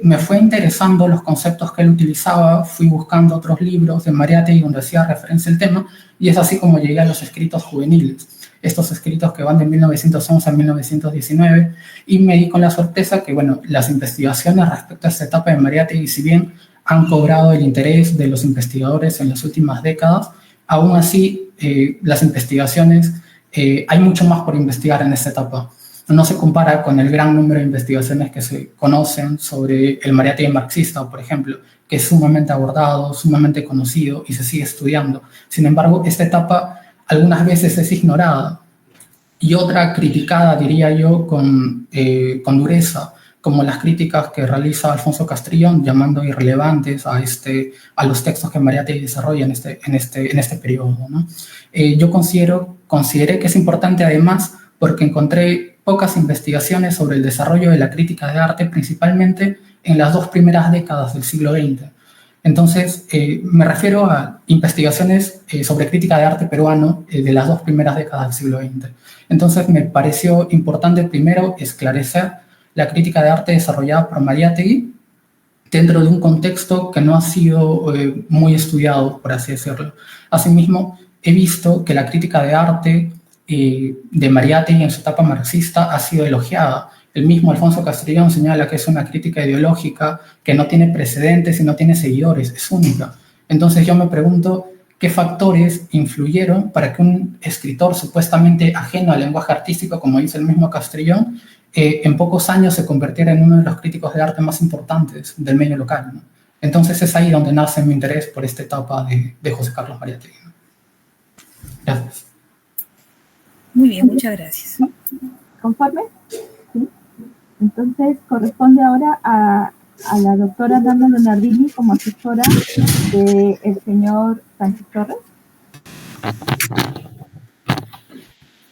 Me fue interesando los conceptos que él utilizaba, fui buscando otros libros de Mariátegui donde hacía referencia al tema, y es así como llegué a los escritos juveniles. estos escritos que van de 1911 a 1919, y me di con la sorpresa que, bueno, las investigaciones respecto a esta etapa de Mariátegui, si bien han cobrado el interés de los investigadores en las últimas décadas, aún así las investigaciones, hay mucho más por investigar en esta etapa. No se compara con el gran número de investigaciones que se conocen sobre el Mariátegui marxista, por ejemplo, que es sumamente abordado, sumamente conocido y se sigue estudiando. Sin embargo, esta etapa algunas veces es ignorada y otra criticada, diría yo, con dureza, como las críticas que realiza Alfonso Castrillón, llamando irrelevantes a los textos que Mariátegui desarrolla en este periodo, ¿no? Yo consideré que es importante además porque encontré pocas investigaciones sobre el desarrollo de la crítica de arte, principalmente en las 2 primeras décadas del siglo XX. Entonces, me refiero a investigaciones sobre crítica de arte peruano de las 2 primeras décadas del siglo XX. Entonces, me pareció importante primero esclarecer la crítica de arte desarrollada por Mariátegui dentro de un contexto que no ha sido muy estudiado, por así decirlo. Asimismo, he visto que la crítica de arte de Mariátegui en su etapa marxista ha sido elogiada. El mismo Alfonso Castrillón señala que es una crítica ideológica que no tiene precedentes y no tiene seguidores, es única. Entonces yo me pregunto qué factores influyeron para que un escritor supuestamente ajeno al lenguaje artístico, como dice el mismo Castrillón, en pocos años se convirtiera en uno de los críticos de arte más importantes del medio local, ¿no? Entonces es ahí donde nace mi interés por esta etapa de José Carlos Mariátegui, ¿no? Gracias. Muy bien, muchas gracias. ¿Conforme? Sí. Entonces, corresponde ahora a la doctora Dana Leonardini como asesora del señor Sánchez Torres.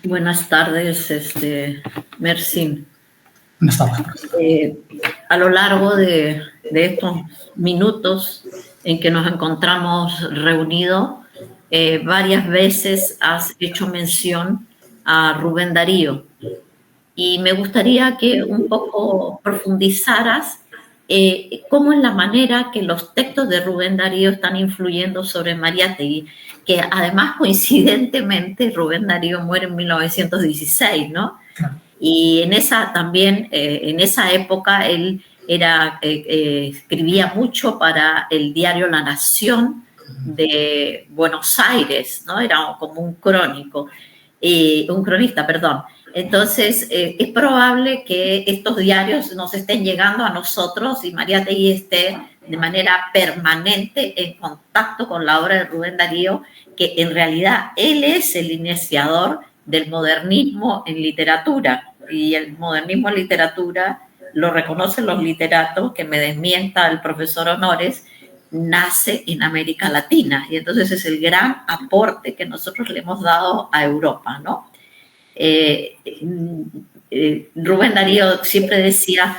Buenas tardes, Mersin. Buenas tardes. A lo largo de estos minutos en que nos encontramos reunidos, varias veces has hecho mención a Rubén Darío. Y me gustaría que un poco profundizaras cómo es la manera que los textos de Rubén Darío están influyendo sobre Mariátegui, que además coincidentemente Rubén Darío muere en 1916, ¿no? Y en esa época él escribía mucho para el diario La Nación de Buenos Aires, ¿no? Era como un cronista, perdón. Entonces, es probable que estos diarios nos estén llegando a nosotros y Mariátegui esté de manera permanente en contacto con la obra de Rubén Darío, que en realidad él es el iniciador del modernismo en literatura. Y el modernismo en literatura lo reconocen los literatos, que me desmienta el profesor Honores, nace en América Latina. Y entonces es el gran aporte que nosotros le hemos dado a Europa, ¿no? Rubén Darío siempre decía,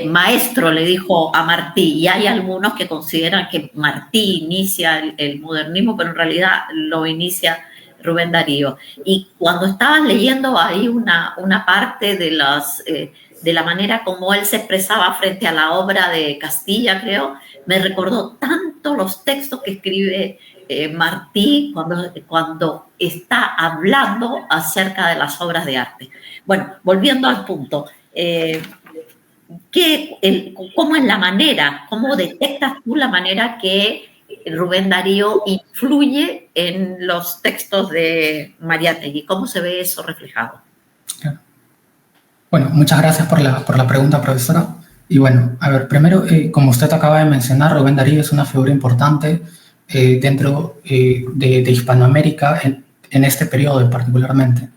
maestro, le dijo a Martí, y hay algunos que consideran que Martí inicia el modernismo, pero en realidad lo inicia Rubén Darío. Y cuando estaba leyendo ahí una parte de la manera como él se expresaba frente a la obra de Castilla, creo, me recordó tanto los textos que escribe Martí cuando está hablando acerca de las obras de arte. Bueno, volviendo al punto, ¿cómo es la manera, cómo detectas tú la manera que Rubén Darío influye en los textos de Mariátegui? ¿Cómo se ve eso reflejado? Claro. Bueno, muchas gracias por la pregunta, profesora. Y bueno, a ver, primero, como usted acaba de mencionar, Rubén Darío es una figura importante dentro de Hispanoamérica en este periodo particularmente.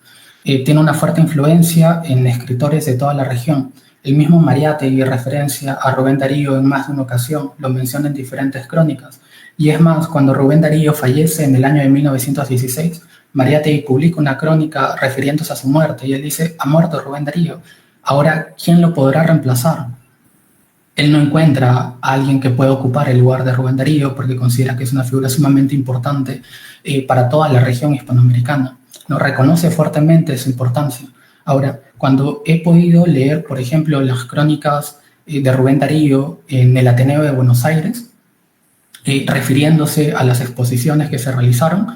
Tiene una fuerte influencia en escritores de toda la región. El mismo Mariátegui referencia a Rubén Darío en más de una ocasión, lo menciona en diferentes crónicas. Y es más, cuando Rubén Darío fallece en el año de 1916, Mariátegui publica una crónica refiriéndose a su muerte y él dice, ha muerto Rubén Darío, ahora ¿quién lo podrá reemplazar? Él no encuentra a alguien que pueda ocupar el lugar de Rubén Darío porque considera que es una figura sumamente importante para toda la región hispanoamericana. No reconoce fuertemente su importancia. Ahora, cuando he podido leer, por ejemplo, las crónicas de Rubén Darío en el Ateneo de Buenos Aires, refiriéndose a las exposiciones que se realizaron,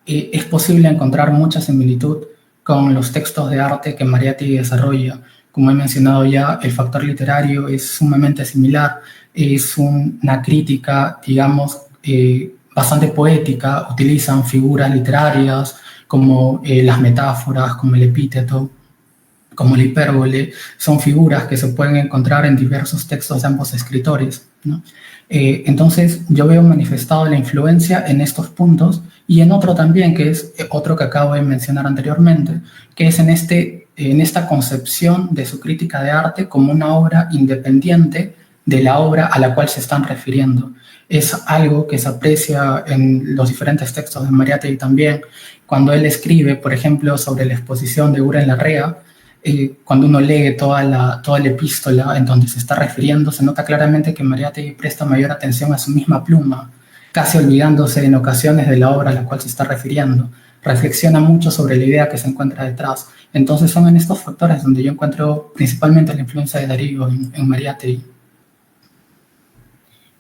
es posible encontrar mucha similitud con los textos de arte que Mariátegui desarrolla. Como he mencionado ya, el factor literario es sumamente similar, es una crítica, digamos, bastante poética, utilizan figuras literarias como las metáforas, como el epíteto, como la hipérbole, son figuras que se pueden encontrar en diversos textos de ambos escritores, ¿no? Entonces, yo veo manifestado la influencia en estos puntos y en otro también, que es otro que acabo de mencionar anteriormente, que es en esta concepción de su crítica de arte como una obra independiente de la obra a la cual se están refiriendo. Es algo que se aprecia en los diferentes textos de Mariátegui también, cuando él escribe, por ejemplo, sobre la exposición de Uren Larrea. Cuando uno lee toda la epístola en donde se está refiriendo, se nota claramente que Mariátegui presta mayor atención a su misma pluma, casi olvidándose en ocasiones de la obra a la cual se está refiriendo. Reflexiona mucho sobre la idea que se encuentra detrás. Entonces son en estos factores donde yo encuentro principalmente la influencia de Darío en Mariátegui.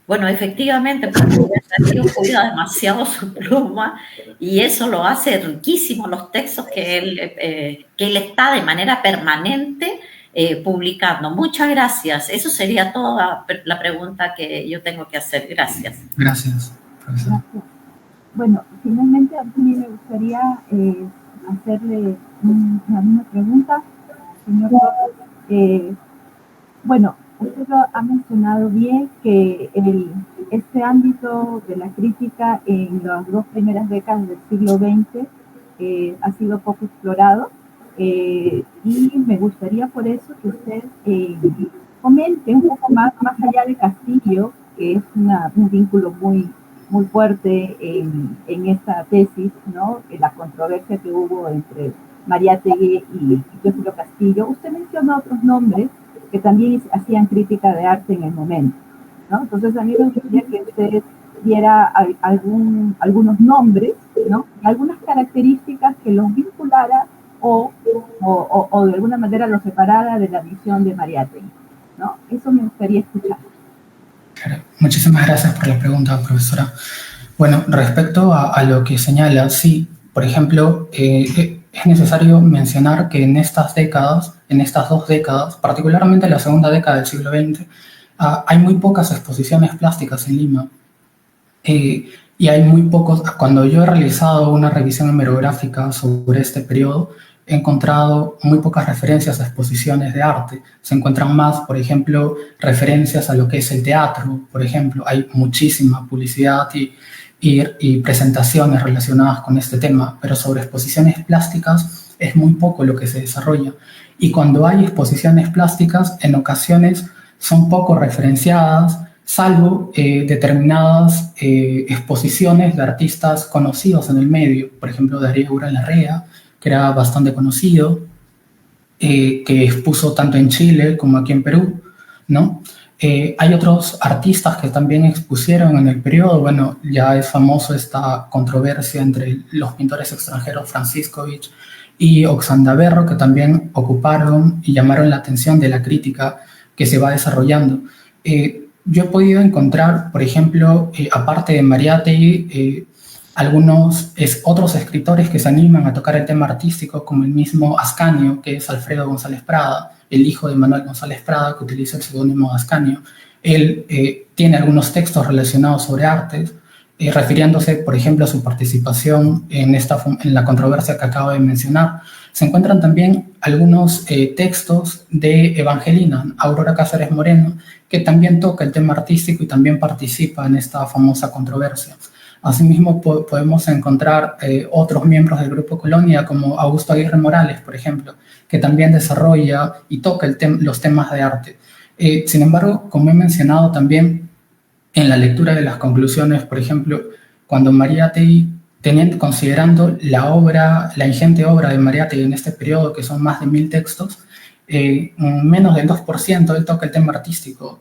Bueno, efectivamente, porque Darío cuida demasiado su pluma y eso lo hace riquísimo los textos que él está de manera permanente publicando. Muchas gracias. Eso sería toda la pregunta que yo tengo que hacer. Gracias. Gracias, profesor. Gracias. Bueno, finalmente a mí me gustaría hacerle una pregunta, señor Torres. Bueno, usted ha mencionado bien que este ámbito de la crítica en las 2 primeras décadas del siglo XX ha sido poco explorado y me gustaría por eso que usted comente un poco más allá de Castillo, que es un vínculo muy fuerte en esta tesis, ¿no? En la controversia que hubo entre Mariátegui y Teófilo Castillo. Usted mencionó otros nombres que también hacían crítica de arte en el momento, ¿no? Entonces a mí me gustaría que usted diera algunos nombres, ¿no? Algunas características que los vinculara o de alguna manera los separara de la visión de Mariátegui, ¿no? Eso me gustaría escuchar. Claro. Muchísimas gracias por la pregunta, profesora. Bueno, respecto a lo que señala, sí, por ejemplo, es necesario mencionar que en estas 2 décadas, particularmente en la segunda década del siglo XX, hay muy pocas exposiciones plásticas en Lima. Y hay muy pocos. Cuando yo he realizado una revisión hemerográfica sobre este periodo, he encontrado muy pocas referencias a exposiciones de arte. Se encuentran más, por ejemplo, referencias a lo que es el teatro, por ejemplo. Hay muchísima publicidad y presentaciones relacionadas con este tema, pero sobre exposiciones plásticas es muy poco lo que se desarrolla. Y cuando hay exposiciones plásticas, en ocasiones son poco referenciadas, salvo determinadas exposiciones de artistas conocidos en el medio, por ejemplo, Darío Uren Larrea, que era bastante conocido, que expuso tanto en Chile como aquí en Perú, ¿no? Hay otros artistas que también expusieron en el periodo. Bueno, ya es famoso esta controversia entre los pintores extranjeros Franciscovich y Oxandaverro, que también ocuparon y llamaron la atención de la crítica que se va desarrollando. Yo he podido encontrar, por ejemplo, aparte de Mariátegui, otros escritores que se animan a tocar el tema artístico, como el mismo Ascanio, que es Alfredo González Prada, el hijo de Manuel González Prada, que utiliza el seudónimo Ascanio. Él tiene algunos textos relacionados sobre artes, refiriéndose, por ejemplo, a su participación en la controversia que acabo de mencionar. Se encuentran también algunos textos de Evangelina, Aurora Cáceres Moreno, que también toca el tema artístico y también participa en esta famosa controversia. Asimismo, podemos encontrar otros miembros del Grupo Colonia, como Augusto Aguirre Morales, por ejemplo, que también desarrolla y toca los temas de arte. Sin embargo, como he mencionado también en la lectura de las conclusiones, por ejemplo, cuando Mariátegui, considerando la ingente obra de Mariátegui en este periodo, que son más de 1000 textos, menos del 2% él toca el tema artístico.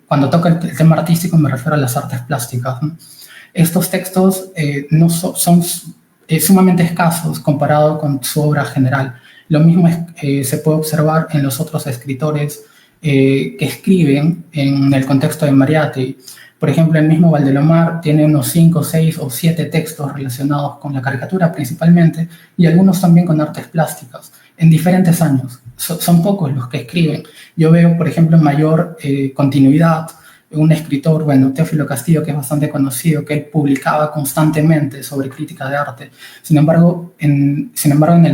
Cuando toca el tema artístico me refiero a las artes plásticas, ¿no? Estos textos no son sumamente escasos comparado con su obra general. Lo mismo se puede observar en los otros escritores que escriben en el contexto de Mariátegui. Por ejemplo, el mismo Valdelomar tiene unos 5, 6 o 7 textos relacionados con la caricatura principalmente, y algunos también con artes plásticas, en diferentes años. Son pocos los que escriben. Yo veo, por ejemplo, mayor continuidad, un escritor, bueno, Teófilo Castillo, que es bastante conocido, que él publicaba constantemente sobre crítica de arte. Sin embargo, en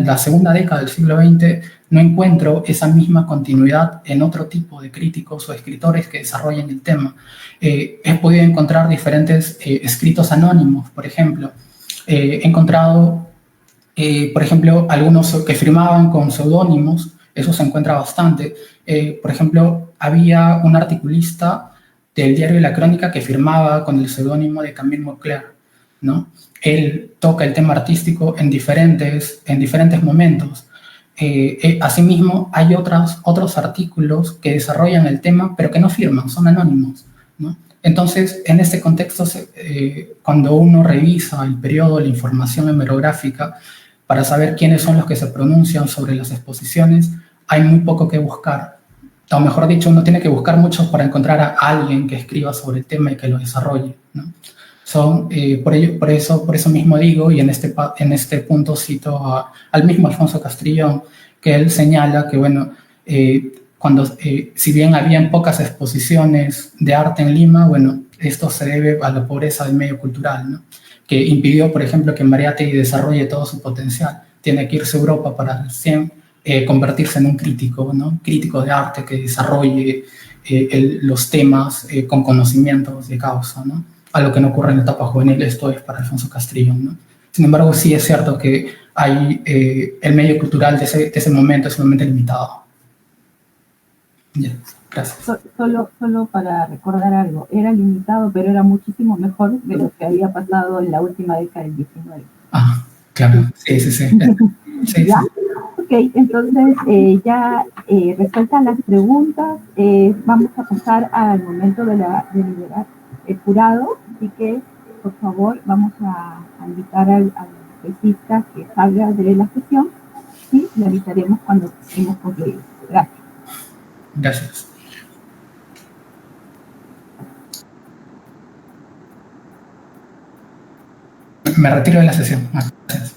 la segunda década del siglo XX no encuentro esa misma continuidad en otro tipo de críticos o escritores que desarrollen el tema. He podido encontrar diferentes escritos anónimos, por ejemplo. He encontrado, por ejemplo, algunos que firmaban con seudónimos, eso se encuentra bastante. Por ejemplo, había un articulista del diario La Crónica que firmaba con el seudónimo de Camille Mauclair, ¿no? Él toca el tema artístico en diferentes momentos. Asimismo, hay otros artículos que desarrollan el tema, pero que no firman, son anónimos, ¿no? Entonces, en este contexto, cuando uno revisa el periodo, la información hemerográfica, para saber quiénes son los que se pronuncian sobre las exposiciones, hay muy poco que buscar. O mejor dicho, uno tiene que buscar mucho para encontrar a alguien que escriba sobre el tema y que lo desarrolle, ¿no? Por eso mismo digo, y en este punto cito al mismo Alfonso Castrillón, que él señala que, bueno, si bien habían pocas exposiciones de arte en Lima, bueno, esto se debe a la pobreza del medio cultural, ¿no? Que impidió, por ejemplo, que Mariátegui desarrolle todo su potencial. Tiene que irse a Europa para recién convertirse en un crítico, ¿no? Crítico de arte que desarrolle los temas con conocimientos de causa, ¿no? A lo que no ocurre en la etapa juvenil. Esto es para Alfonso Castrillón, ¿no? Sin embargo, sí es cierto que el medio cultural de ese momento es sumamente limitado. Ya, gracias. Solo para recordar algo, era limitado, pero era muchísimo mejor de lo que había pasado en la última década del 19. Ah, claro, sí. Sí, ¿Ya? sí. Ok, entonces ya resueltas las preguntas, vamos a pasar al momento de liberar el jurado, así que por favor vamos a invitar al tesista que salga de la sesión y le avisaremos cuando hemos concluido. Gracias. Gracias. Me retiro de la sesión. Gracias.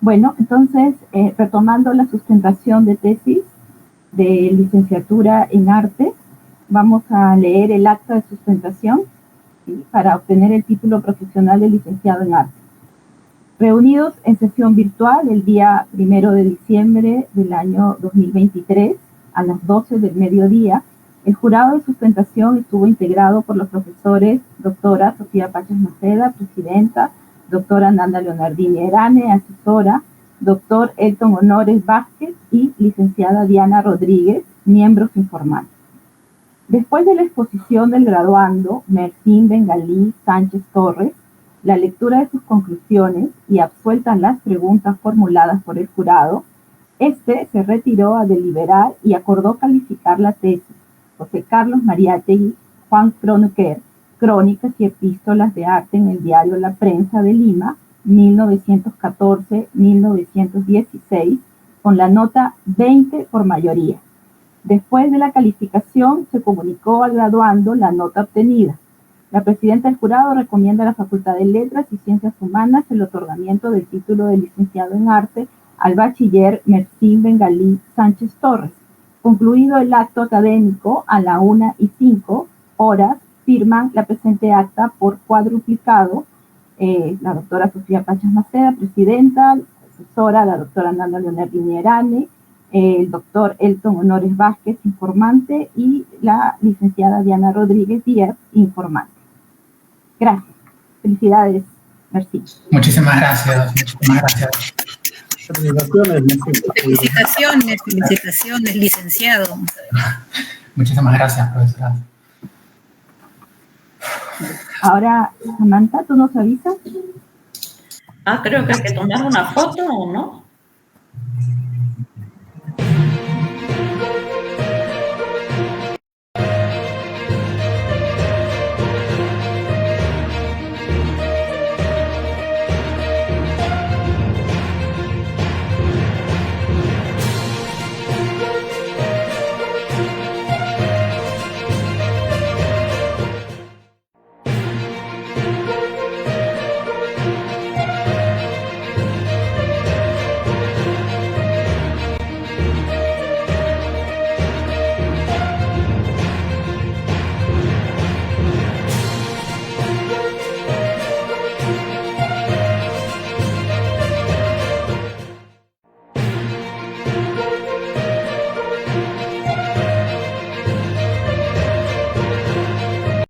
Bueno, entonces, retomando la sustentación de tesis de licenciatura en arte, vamos a leer el acta de sustentación, ¿sí?, para obtener el título profesional de licenciado en arte. Reunidos en sesión virtual el día 1 de diciembre del año 2023, a las 12 del mediodía, el jurado de sustentación estuvo integrado por los profesores doctora Sofía Pachas Maceda, presidenta, doctora Nanda Leonardini Erane, asesora, doctor Elton Honores Vázquez y licenciada Diana Rodríguez, miembros informales. Después de la exposición del graduando Mercín Bengalí Sánchez Torres, la lectura de sus conclusiones y absueltas las preguntas formuladas por el jurado, este se retiró a deliberar y acordó calificar la tesis José Carlos Mariátegui, Juan Kronecker, Crónicas y Epístolas de Arte en el diario La Prensa de Lima, 1914-1916, con la nota 20 por mayoría. Después de la calificación, se comunicó al graduando la nota obtenida. La presidenta del jurado recomienda a la Facultad de Letras y Ciencias Humanas el otorgamiento del título de licenciado en arte al bachiller Mercín Bengalí Sánchez Torres. Concluido el acto académico, a la 1:05 firman la presente acta por cuadruplicado la doctora Sofía Pachas Maceda, presidenta, asesora, la doctora Nanda Leonardini Erane, el doctor Elton Honores Vázquez, informante, y la licenciada Diana Rodríguez Díaz, informante. Gracias. Felicidades, Mercín. Muchísimas gracias. Muchísimas gracias. Felicitaciones, licenciado. Muchísimas gracias, profesora. Ahora, Samantha, ¿tú nos avisas? Creo que hay que tomar una foto, ¿o no?